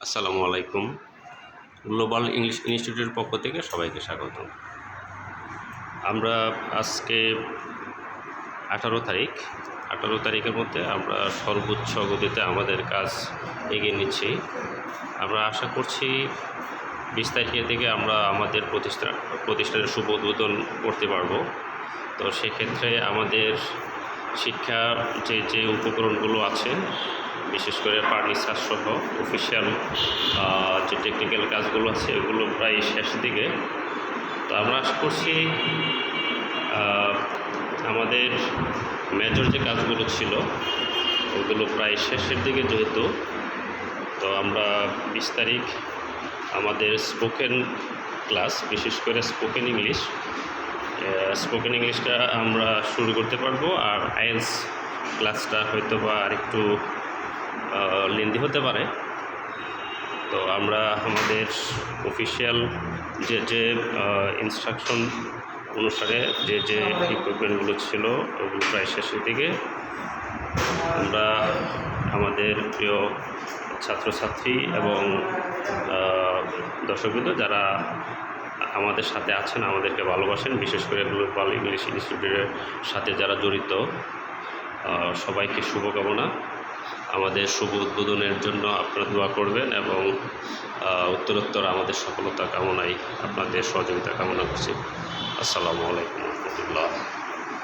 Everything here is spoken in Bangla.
আসসালামু আলাইকুম। গ্লোবাল ইংলিশ ইনস্টিটিউটের পক্ষ থেকে সবাইকে স্বাগত। আমরা আজকে 18 তারিখের মধ্যে আমরা সর্বোচ্চ গতিতে আমাদের কাজ এগিয়ে নিচ্ছি। আমরা আশা করছি 20 তারিখের থেকে আমরা আমাদের প্রতিষ্ঠানের শুভ উদ্বোধন করতে পারবো। তো সেক্ষেত্রে আমাদের শিক্ষা যে উপকরণগুলো আছে, বিশেষ করে ফার্নিচার সহ অফিসিয়াল যে টেকনিক্যাল কাজগুলো আছে এগুলো প্রায় শেষ দিকে। তো আমরা আশা করছি আমাদের মেজর যে কাজগুলো ছিল ওগুলো প্রায় শেষের দিকে যেহেতু, তো আমরা 20 তারিখ আমাদের স্পোকেন ক্লাস, বিশেষ করে স্পোকেন ইংলিশটা আমরা শুরু করতে পারবো। আর আইএলস ক্লাসটা হয়তো বা আরেকটু লেন্দি হতে পারে। তো আমরা আমাদের অফিসিয়াল যে ইনস্ট্রাকশন অনুসারে যে ইকুইপমেন্টগুলো ছিল ওগুলো প্রায় শেষের দিকে। আমরা আমাদের প্রিয় ছাত্রছাত্রী এবং দর্শকবৃন্দ যারা আমাদের সাথে আছেন, আমাদেরকে ভালোবাসেন, বিশেষ করে গ্লোবাল ইংলিশ ইনস্টিটিউটের সাথে যারা জড়িত, সবাইকে শুভকামনা। আমাদের শুভ উদ্বোধনের জন্য আপনারা দোয়া করবেন এবং উত্তরোত্তর আমাদের সফলতা কামনায় আপনাদের সহযোগিতা কামনা করছি। আসসালামু আলাইকুম রহমতুল্লাহ।